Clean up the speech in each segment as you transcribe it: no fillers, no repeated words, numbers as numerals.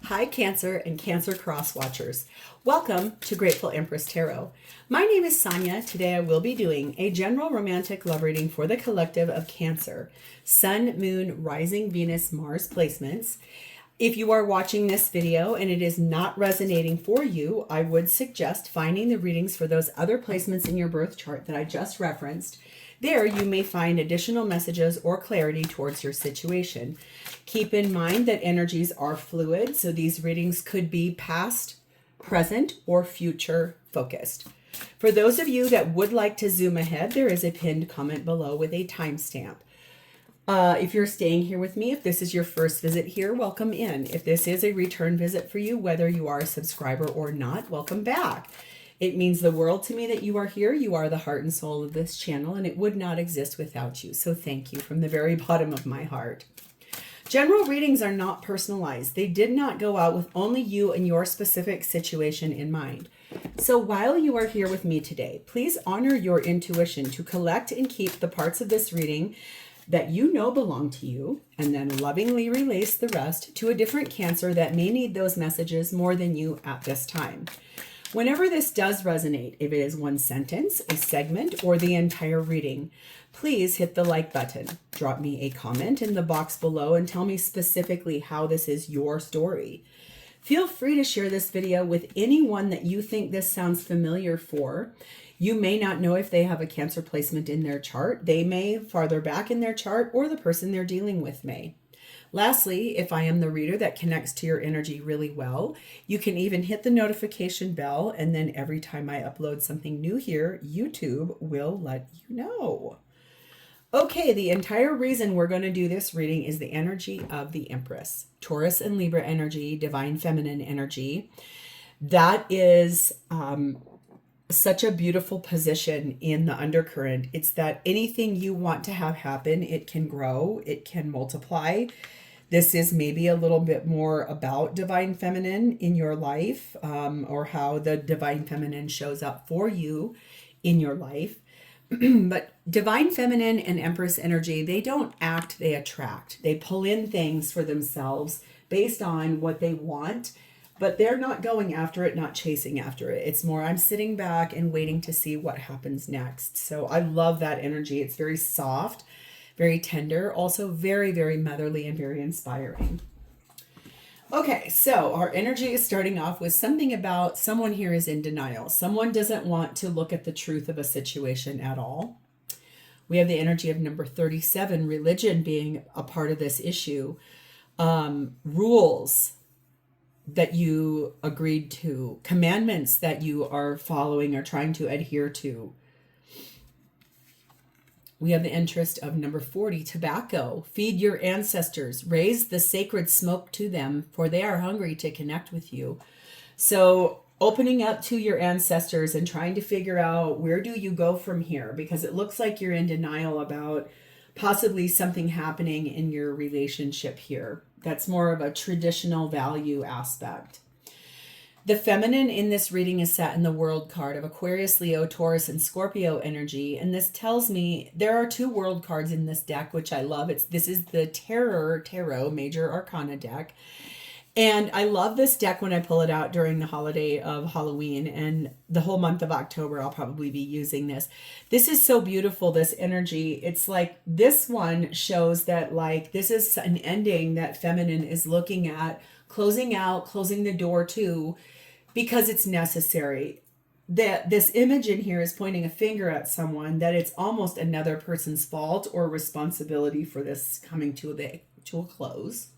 Hi, Cancer and Cancer Cross Watchers. Welcome to Grateful Empress Tarot. My name is Sonia. Today I will be doing a general romantic love reading for the collective of Cancer, Sun, Moon, Rising, Venus, Mars placements. If you are watching this video and it is not resonating for you, I would suggest finding the readings for those other placements in your birth chart that I just referenced. There you may find additional messages or clarity towards your situation. Keep in mind that energies are fluid, so these readings could be past, present, or future focused. For those of you that would like to zoom ahead, there is a pinned comment below with a timestamp. If you're staying here with me, if this is your first visit here, welcome in. If this is a return visit for you, whether you are a subscriber or not, welcome back. It means the world to me that you are here. You are the heart and soul of this channel, and it would not exist without you. So thank you from the very bottom of my heart. General readings are not personalized. They did not go out with only you and your specific situation in mind. So while you are here with me today, please honor your intuition to collect and keep the parts of this reading that you know belong to you, and then lovingly release the rest to a different Cancer that may need those messages more than you at this time. Whenever this does resonate, if it is one sentence, a segment, or the entire reading, please hit the like button. Drop me a comment in the box below and tell me specifically how this is your story. Feel free to share this video with anyone that you think this sounds familiar for. You may not know if they have a Cancer placement in their chart. They may farther back in their chart, or the person they're dealing with may. Lastly, if I am the reader that connects to your energy really well, you can even hit the notification bell, and then every time I upload something new here, YouTube will let you know. Okay, the entire reason we're going to do this reading is the energy of the Empress. Taurus and Libra energy, divine feminine energy. That is such a beautiful position in the undercurrent. It's that anything you want to have happen, it can grow, it can multiply. This is maybe a little bit more about divine feminine in your life, or how the divine feminine shows up for you in your life. But divine feminine and Empress energy, they don't act, they attract. They pull in things for themselves based on what they want, but they're not going after it, not chasing after it. It's more, I'm sitting back and waiting to see what happens next. So I love that energy. It's very soft, very tender, also very, very motherly and very inspiring. Okay, so our energy is starting off with something about someone here is in denial. Someone doesn't want to look at the truth of a situation at all. We have the energy of number 37, religion being a part of this issue. Rules that you agreed to, commandments that you are following or trying to adhere to. We have the interest of number 40, tobacco. Feed your ancestors. Raise the sacred smoke to them, for they are hungry to connect with you. So opening up to your ancestors and trying to figure out, where do you go from here? Because it looks like you're in denial about possibly something happening in your relationship here. That's more of a traditional value aspect. The feminine in this reading is sat in the world card of Aquarius, Leo, Taurus, and Scorpio energy. And this tells me there are two world cards in this deck, which I love. This is the Terror Tarot Major Arcana deck. And I love this deck when I pull it out during the holiday of Halloween, and the whole month of October, I'll probably be using this. This is so beautiful, this energy. It's like this one shows that like this is an ending that feminine is looking at, closing out, closing the door to, because it's necessary. This image in here is pointing a finger at someone that it's almost another person's fault or responsibility for this coming to a close.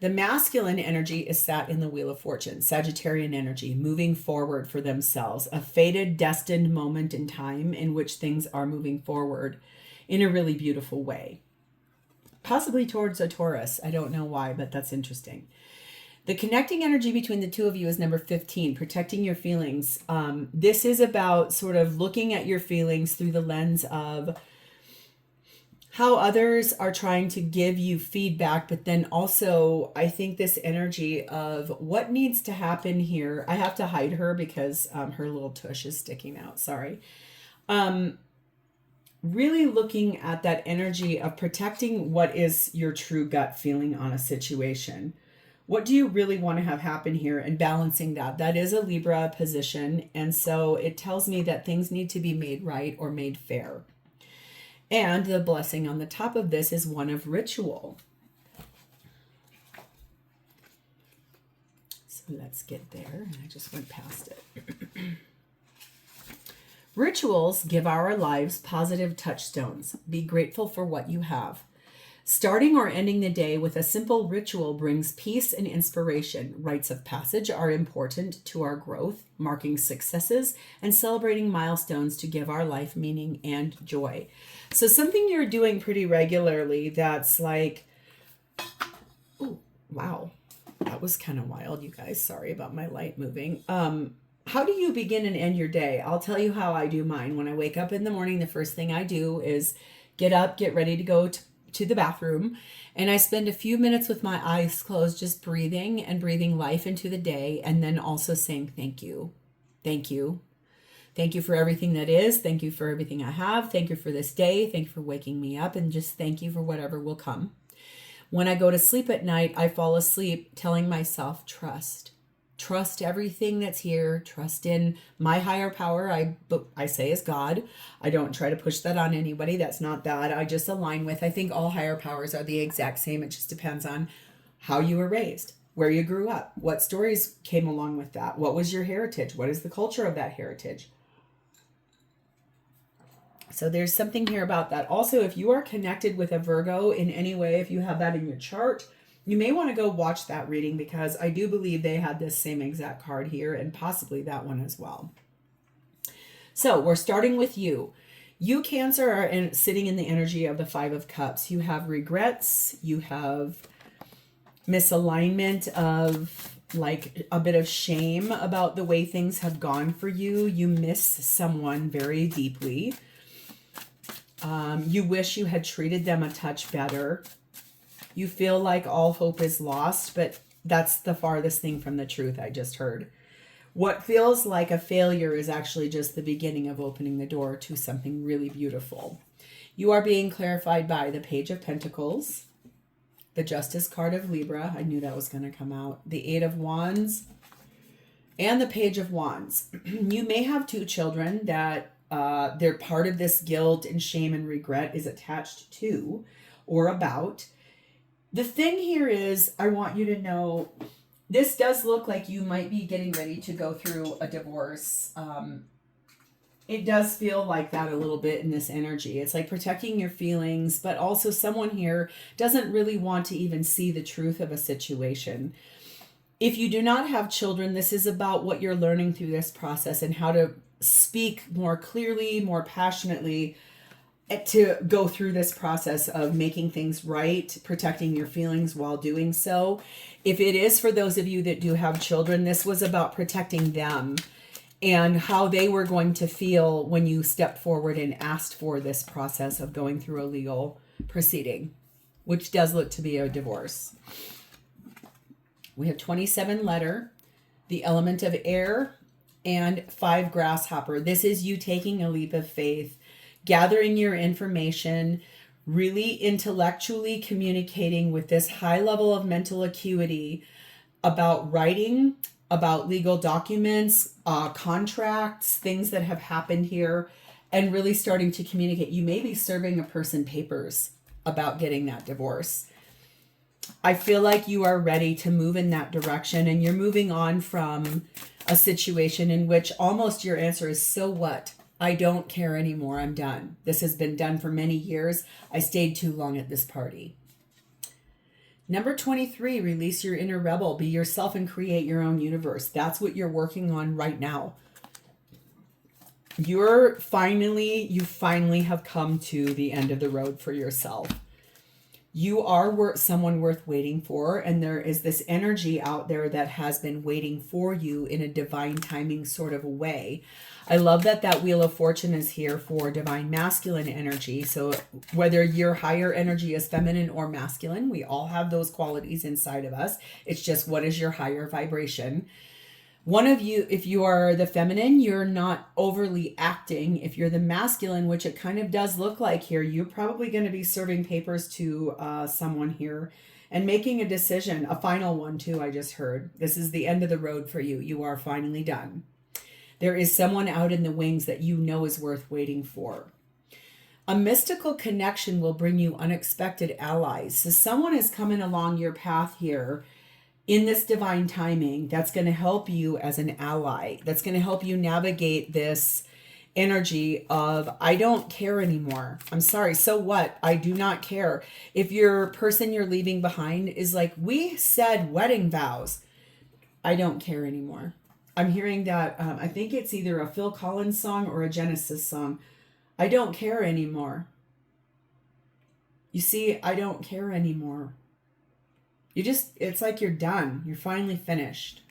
The masculine energy is sat in the Wheel of Fortune, Sagittarian energy, moving forward for themselves, a fated, destined moment in time in which things are moving forward in a really beautiful way. Possibly towards a Taurus. I don't know why, but that's interesting. The connecting energy between the two of you is number 15, protecting your feelings. This is about sort of looking at your feelings through the lens of how others are trying to give you feedback, but then also I think this energy of what needs to happen here. I have to hide her because her little tush is sticking out. Sorry. Really looking at that energy of protecting what is your true gut feeling on a situation. What do you really want to have happen here, and balancing that? That is a Libra position. And so it tells me that things need to be made right or made fair. And the blessing on the top of this is one of ritual. So let's get there. I just went past it. Rituals give our lives positive touchstones. Be grateful for what you have. Starting or ending the day with a simple ritual brings peace and inspiration. Rites of passage are important to our growth, marking successes and celebrating milestones to give our life meaning and joy. So something you're doing pretty regularly that's like, oh, wow, that was kind of wild, you guys. Sorry about my light moving. How do you begin and end your day? I'll tell you how I do mine. When I wake up in the morning, the first thing I do is get up, get ready to go to the bathroom, and I spend a few minutes with my eyes closed, just breathing and breathing life into the day, and then also saying thank you. Thank you. Thank you for everything that is. Thank you for everything I have. Thank you for this day. Thank you for waking me up, and just thank you for whatever will come. When I go to sleep at night, I fall asleep telling myself, trust. Trust everything that's here. Trust in my higher power. I say is God. I don't try to push that on anybody. That's not that. I just align with, I think all higher powers are the exact same. It just depends on how you were raised, where you grew up, what stories came along with that. What was your heritage? What is the culture of that heritage? So there's something here about that. Also, if you are connected with a Virgo in any way, if you have that in your chart, you may want to go watch that reading, because I do believe they had this same exact card here, and possibly that one as well. So we're starting with you. You, Cancer, are sitting in the energy of the Five of Cups. You have regrets. You have misalignment of like a bit of shame about the way things have gone for you. You miss someone very deeply. You wish you had treated them a touch better. You feel like all hope is lost, but that's the farthest thing from the truth I just heard. What feels like a failure is actually just the beginning of opening the door to something really beautiful. You are being clarified by the Page of Pentacles, the Justice card of Libra. I knew that was going to come out. The Eight of Wands and the Page of Wands. You may have two children that they're part of this guilt and shame and regret is attached to or about. The thing here is, I want you to know, this does look like you might be getting ready to go through a divorce. It does feel like that a little bit in this energy. It's like protecting your feelings, but also someone here doesn't really want to even see the truth of a situation. If you do not have children, this is about what you're learning through this process and how to speak more clearly, more passionately, to go through this process of making things right, protecting your feelings while doing so. If it is for those of you that do have children, this was about protecting them and how they were going to feel when you stepped forward and asked for this process of going through a legal proceeding, which does look to be a divorce. We have 27 letter, the element of air, and 5 grasshopper. This is you taking a leap of faith, gathering your information, really intellectually communicating with this high level of mental acuity about writing, about legal documents, contracts, things that have happened here, and really starting to communicate. You may be serving a person papers about getting that divorce. I feel like you are ready to move in that direction, and you're moving on from a situation in which almost your answer is, so what? I don't care anymore. I'm done. This has been done for many years. I stayed too long at this party. Number 23, release your inner rebel. Be yourself and create your own universe. That's what you're working on right now. You finally have come to the end of the road for yourself. You are someone worth waiting for, and there is this energy out there that has been waiting for you in a divine timing sort of a way. I love that Wheel of Fortune is here for divine masculine energy. So whether your higher energy is feminine or masculine, we all have those qualities inside of us. It's just, what is your higher vibration? One of you, if you are the feminine, you're not overly acting. If you're the masculine, which it kind of does look like here, you're probably going to be serving papers to someone here. and making a decision, a final one too, I just heard. This is the end of the road for you. You are finally done. There is someone out in the wings that you know is worth waiting for. A mystical connection will bring you unexpected allies. So someone is coming along your path here in this divine timing that's going to help you as an ally. That's going to help you navigate this energy of, I don't care anymore. I'm sorry. So what? I do not care. If your person you're leaving behind is like, we said wedding vows, I don't care anymore. I'm hearing that, I think it's either a Phil Collins song or a Genesis song. I don't care anymore. You see, I don't care anymore. It's like you're done. You're finally finished.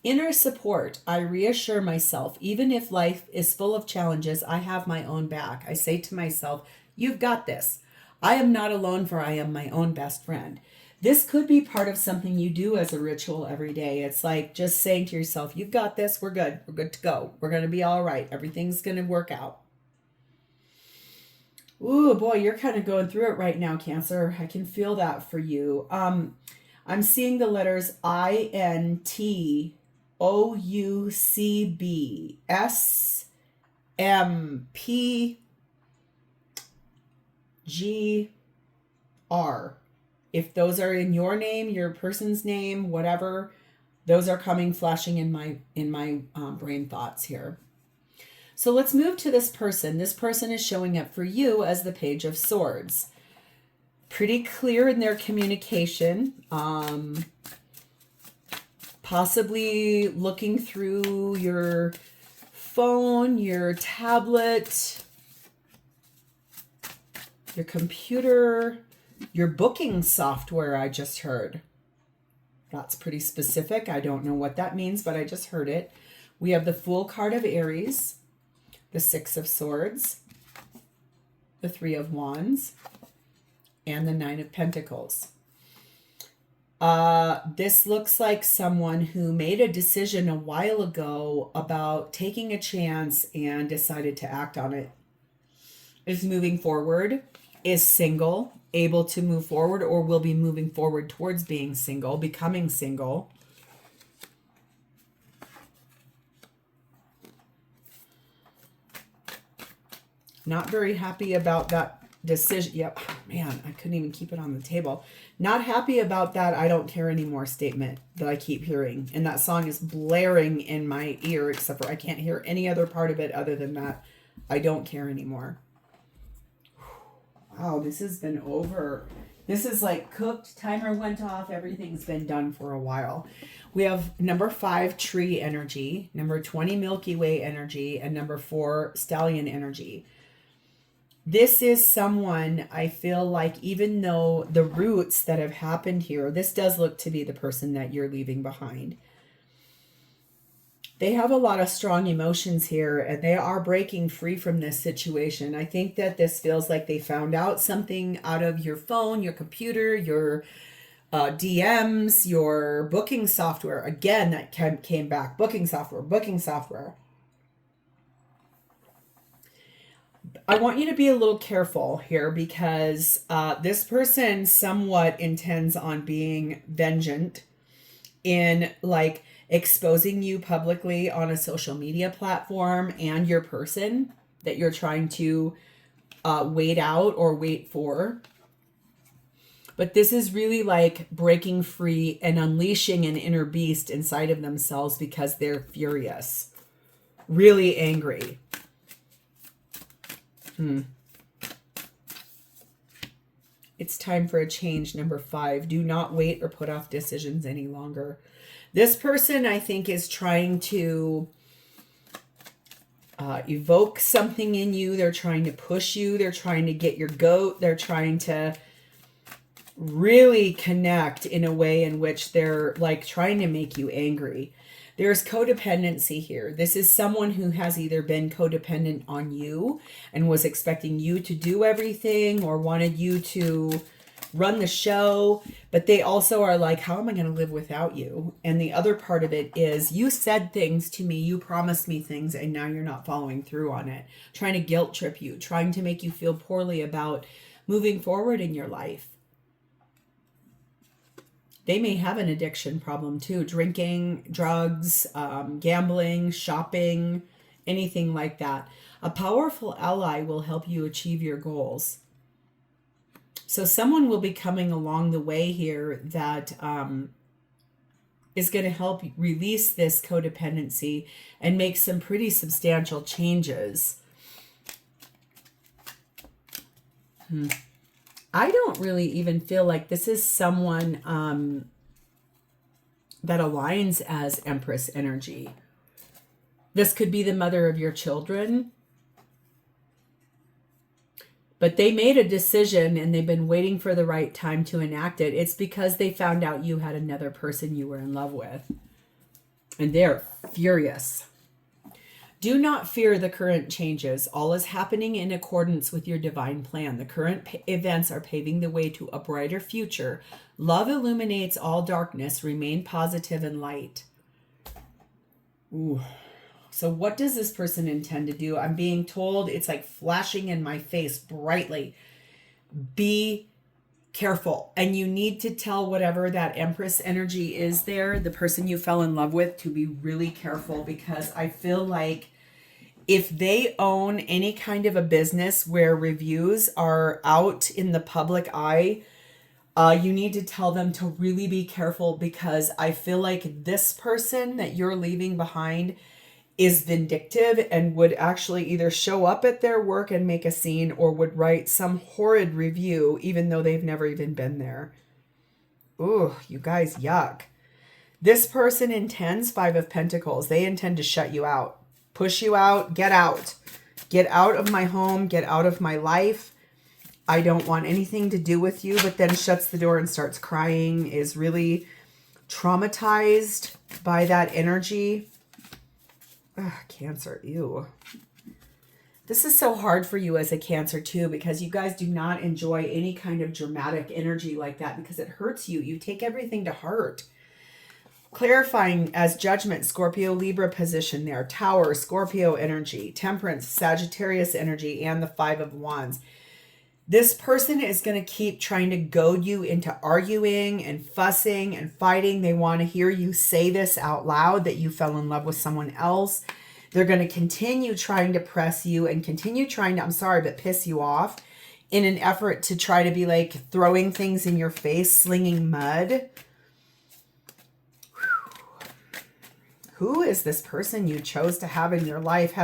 Inner support. I reassure myself, even if life is full of challenges, I have my own back. I say to myself, you've got this. I am not alone, for I am my own best friend. This could be part of something you do as a ritual every day. It's like just saying to yourself, you've got this. We're good. We're good to go. We're going to be all right. Everything's going to work out. Ooh, boy, you're kind of going through it right now, Cancer. I can feel that for you. I'm seeing the letters INTOUCB, SMPGR. If those are in your name, your person's name, whatever, those are coming flashing in my brain thoughts here. So let's move to this person. This person is showing up for you as the Page of Swords. Pretty clear in their communication. Possibly looking through your phone, your tablet, your computer, your booking software, I just heard. That's pretty specific. I don't know what that means, but I just heard it. We have the Fool card of Aries, the Six of Swords, the Three of Wands, and the Nine of Pentacles. This looks like someone who made a decision a while ago about taking a chance and decided to act on it. Is moving forward, is single, able to move forward, or will be moving forward towards being single, becoming single. Not very happy about that decision. Yep. Man, I couldn't even keep it on the table. Not happy about that I don't care anymore statement that I keep hearing. And that song is blaring in my ear, except for I can't hear any other part of it other than that I don't care anymore. Wow, this has been over. This is like cooked. Timer went off. Everything's been done for a while. We have number 5, tree energy, number 20, Milky Way energy, and number 4, stallion energy. This is someone, I feel like, even though the roots that have happened here, this does look to be the person that you're leaving behind. They have a lot of strong emotions here, and they are breaking free from this situation. I think that this feels like they found out something out of your phone, your computer, your DMs, your booking software. Again, that came back. Booking software, booking software. I want you to be a little careful here because this person somewhat intends on being vengeant in like exposing you publicly on a social media platform and your person that you're trying to wait out or wait for. But this is really like breaking free and unleashing an inner beast inside of themselves because they're furious, really angry. It's time for a change, number 5. Do not wait or put off decisions any longer. This person, I think, is trying to evoke something in you. They're trying to push you. They're trying to get your goat. They're trying to really connect in a way in which they're like trying to make you angry. There's codependency here. This is someone who has either been codependent on you and was expecting you to do everything or wanted you to run the show, but they also are like, how am I going to live without you? And the other part of it is you said things to me, you promised me things, and now you're not following through on it. Trying to guilt trip you, trying to make you feel poorly about moving forward in your life. They may have an addiction problem too. Drinking, drugs, gambling, shopping, anything like that. A powerful ally will help you achieve your goals. So someone will be coming along the way here that is going to help release this codependency and make some pretty substantial changes. I don't really even feel like this is someone that aligns as Empress energy. This could be the mother of your children. But they made a decision and they've been waiting for the right time to enact it. It's because they found out you had another person you were in love with. And they're furious. Do not fear the current changes. All is happening in accordance with your divine plan. The current events are paving the way to a brighter future. Love illuminates all darkness. Remain positive and light. Ooh. So what does this person intend to do? I'm being told, it's like flashing in my face brightly. Be careful. And you need to tell whatever that Empress energy is there, the person you fell in love with, to be really careful, because I feel like if they own any kind of a business where reviews are out in the public eye, you need to tell them to really be careful, because I feel like this person that you're leaving behind is vindictive and would actually either show up at their work and make a scene, or would write some horrid review even though they've never even been there. Ooh, you guys, yuck. This person intends, 5 of Pentacles. They intend to shut you out, push you out, get out. Get out of my home, get out of my life. I don't want anything to do with you, but then shuts the door and starts crying, is really traumatized by that energy. Ugh, Cancer, ew. This is so hard for you as a Cancer too, because you guys do not enjoy any kind of dramatic energy like that, because it hurts you. You take everything to heart. Clarifying as Judgment, Scorpio, Libra position there. Tower, Scorpio energy. Temperance, Sagittarius energy, and the 5 of Wands. This person is going to keep trying to goad you into arguing and fussing and fighting. They want to hear you say this out loud, that you fell in love with someone else. They're going to continue trying to press you and continue trying to, I'm sorry, but piss you off in an effort to try to be like throwing things in your face, slinging mud. Who is this person you chose to have in your life?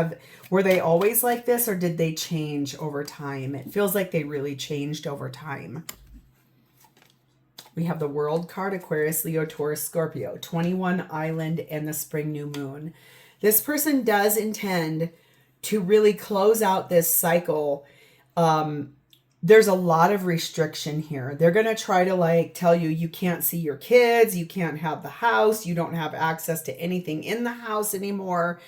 Were they always like this, or did they change over time? It feels like they really changed over time. We have the World card, Aquarius, Leo, Taurus, Scorpio, 21 Island, and the Spring New Moon. This person does intend to really close out this cycle. There's a lot of restriction here. They're going to try to like tell you, you can't see your kids, you can't have the house, you don't have access to anything in the house anymore.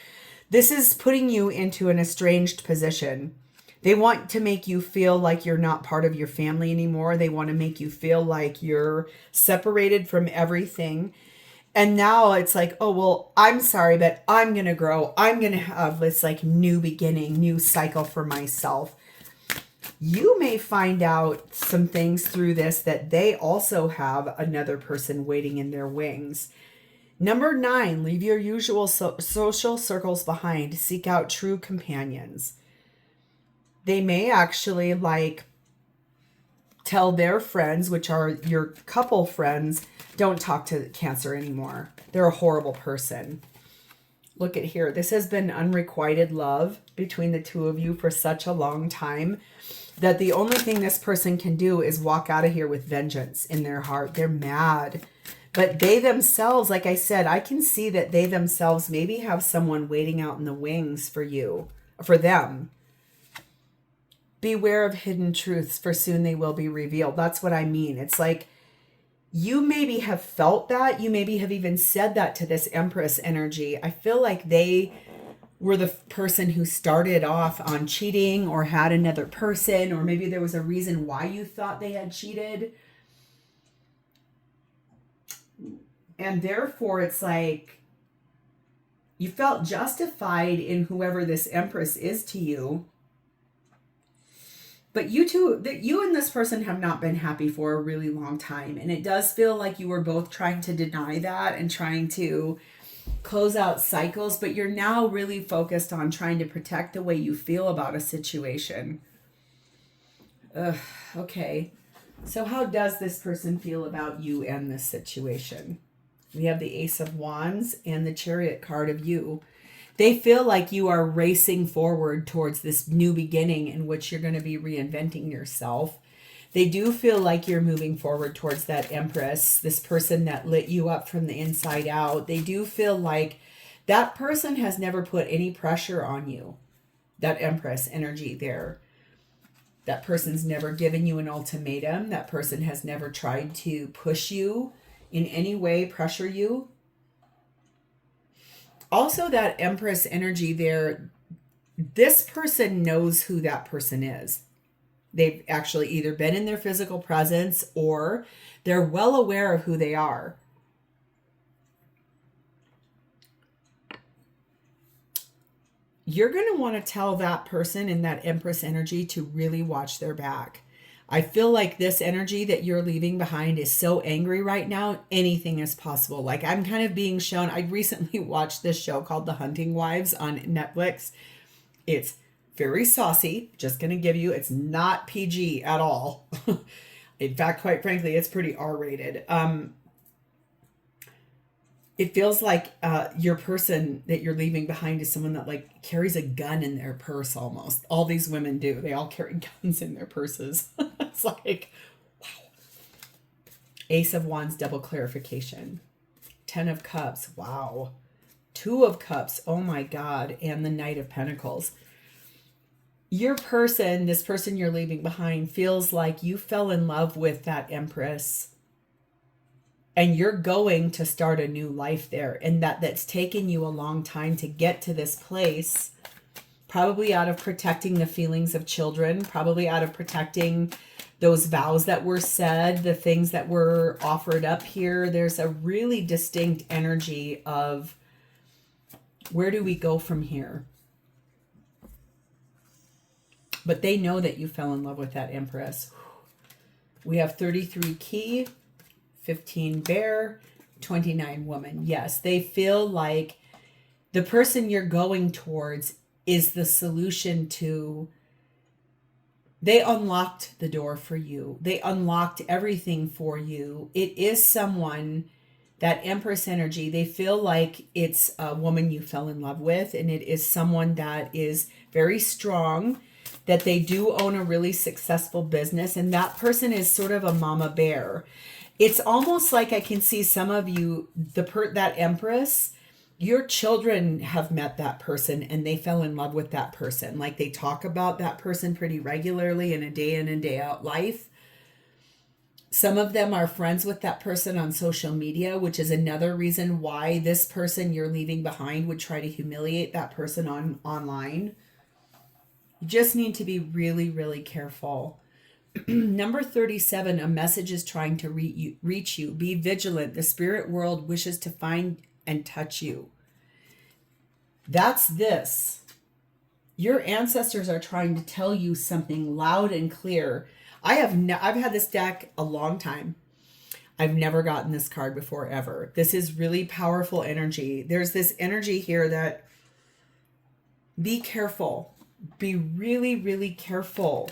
This is putting you into an estranged position. They want to make you feel like you're not part of your family anymore. They want to make you feel like you're separated from everything. And now it's like, oh, well, I'm sorry, but I'm going to grow. I'm going to have this like new beginning, new cycle for myself. You may find out some things through this that they also have another person waiting in their wings. Number 9, leave your usual social circles behind. Seek out true companions. They may actually like tell their friends, which are your couple friends, don't talk to Cancer anymore. They're a horrible person. Look at here. This has been unrequited love between the two of you for such a long time that the only thing this person can do is walk out of here with vengeance in their heart. They're mad. But they themselves, like I said, I can see that they themselves maybe have someone waiting out in the wings for you, for them. Beware of hidden truths, for soon they will be revealed. That's what I mean. It's like you maybe have felt that. You maybe have even said that to this Empress energy. I feel like they were the person who started off on cheating or had another person, or maybe there was a reason why you thought they had cheated. And therefore, it's like you felt justified in whoever this Empress is to you. But you two, that you and this person have not been happy for a really long time. And it does feel like you were both trying to deny that and trying to close out cycles, but you're now really focused on trying to protect the way you feel about a situation. Okay. So how does this person feel about you and this situation? We have the Ace of Wands and the Chariot card of you. They feel like you are racing forward towards this new beginning in which you're going to be reinventing yourself. They do feel like you're moving forward towards that Empress, this person that lit you up from the inside out. They do feel like that person has never put any pressure on you. That Empress energy there. That person's never given you an ultimatum. That person has never tried to push you in any way, pressure you. Also, that Empress energy there, this person knows who that person is. They've actually either been in their physical presence or they're well aware of who they are. You're going to want to tell that person in that Empress energy to really watch their back. I feel like this energy that you're leaving behind is so angry right now, anything is possible. Like I'm kind of being shown, I recently watched this show called The Hunting Wives on Netflix. It's very saucy, just going to give you, it's not PG at all. In fact, quite frankly, it's pretty R-rated. It feels like your person that you're leaving behind is someone that like carries a gun in their purse almost. All these women do. They all carry guns in their purses. It's like, wow. Ace of Wands, double clarification. 10 of Cups, wow. 2 of Cups, oh my God. And the Knight of Pentacles. Your person, this person you're leaving behind, feels like you fell in love with that Empress. And you're going to start a new life there. And that's taken you a long time to get to this place. Probably out of protecting the feelings of children. Probably out of protecting those vows that were said. The things that were offered up here. There's a really distinct energy of where do we go from here? But they know that you fell in love with that Empress. We have 33 Key. 15 Bear, 29 Woman. Yes, they feel like the person you're going towards is the solution to... They unlocked the door for you. They unlocked everything for you. It is someone, that Empress energy, they feel like it's a woman you fell in love with, and it is someone that is very strong, that they do own a really successful business, and that person is sort of a mama bear. It's almost like I can see some of you, that Empress, your children have met that person and they fell in love with that person. Like they talk about that person pretty regularly in a day in and day out life. Some of them are friends with that person on social media, which is another reason why this person you're leaving behind would try to humiliate that person online. You just need to be really, really careful. Number 37, a message is trying to reach you. Be vigilant. The spirit world wishes to find and touch you. That's this. Your ancestors are trying to tell you something loud and clear. I've had this deck a long time. I've never gotten this card before ever. This is really powerful energy. There's this energy here that be careful. Be really, really careful.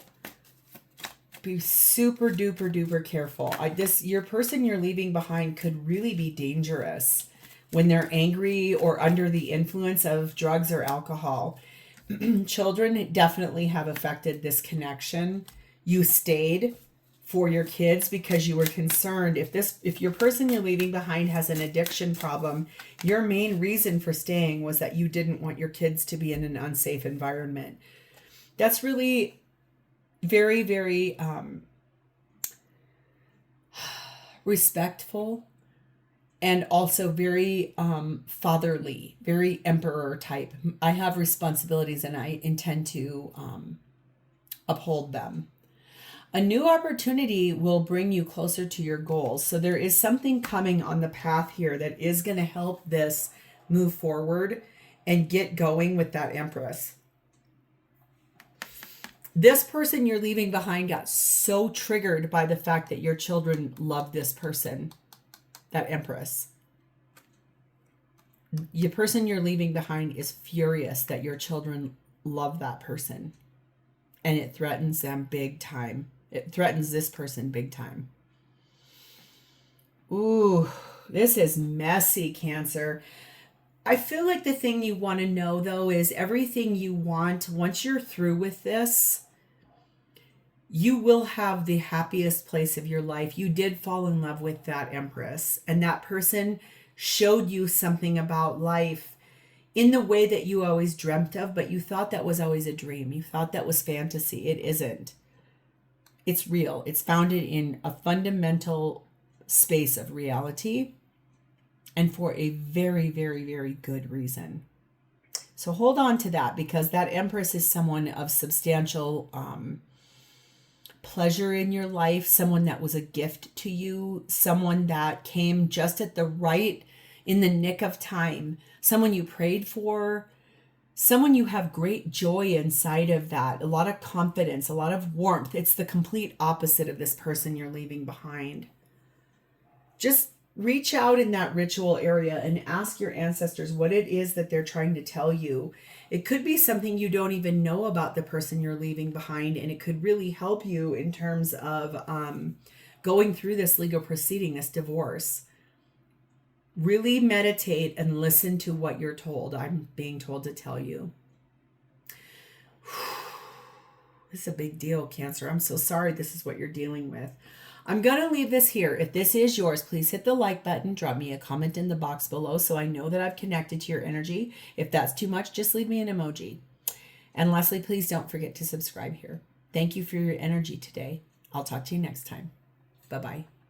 Be super duper duper careful. Your person you're leaving behind could really be dangerous when they're angry or under the influence of drugs or alcohol. Children definitely have affected this connection. You stayed for your kids because you were concerned. If your person you're leaving behind has an addiction problem, your main reason for staying was that you didn't want your kids to be in an unsafe environment. That's really very, very respectful and also very fatherly, very emperor type. I have responsibilities and I intend to uphold them. A new opportunity will bring you closer to your goals. So there is something coming on the path here that is going to help this move forward and get going with that Empress. This person you're leaving behind got so triggered by the fact that your children love this person, that Empress. The person you're leaving behind is furious that your children love that person. And it threatens them big time. It threatens this person big time. Ooh, this is messy, Cancer. I feel like the thing you want to know, though, is everything you want, once you're through with this, you will have the happiest place of your life. You did fall in love with that Empress, and that person showed you something about life in the way that you always dreamt of, but you thought that was always a dream. You thought that was fantasy. It isn't. It's real. It's founded in a fundamental space of reality, and for a very, very, very good reason. So hold on to that, because that Empress is someone of substantial pleasure in your life, someone that was a gift to you, someone that came just at the right, in the nick of time, someone you prayed for, someone you have great joy inside of that, a lot of confidence, a lot of warmth. It's the complete opposite of this person you're leaving behind. Just reach out in that ritual area and ask your ancestors what it is that they're trying to tell you. It could be something you don't even know about the person you're leaving behind, and it could really help you in terms of going through this legal proceeding, this divorce. Really meditate and listen to what you're told. I'm being told to tell you. This is a big deal, Cancer. I'm so sorry this is what you're dealing with. I'm going to leave this here. If this is yours, please hit the like button. Drop me a comment in the box below so I know that I've connected to your energy. If that's too much, just leave me an emoji. And lastly, please don't forget to subscribe here. Thank you for your energy today. I'll talk to you next time. Bye-bye.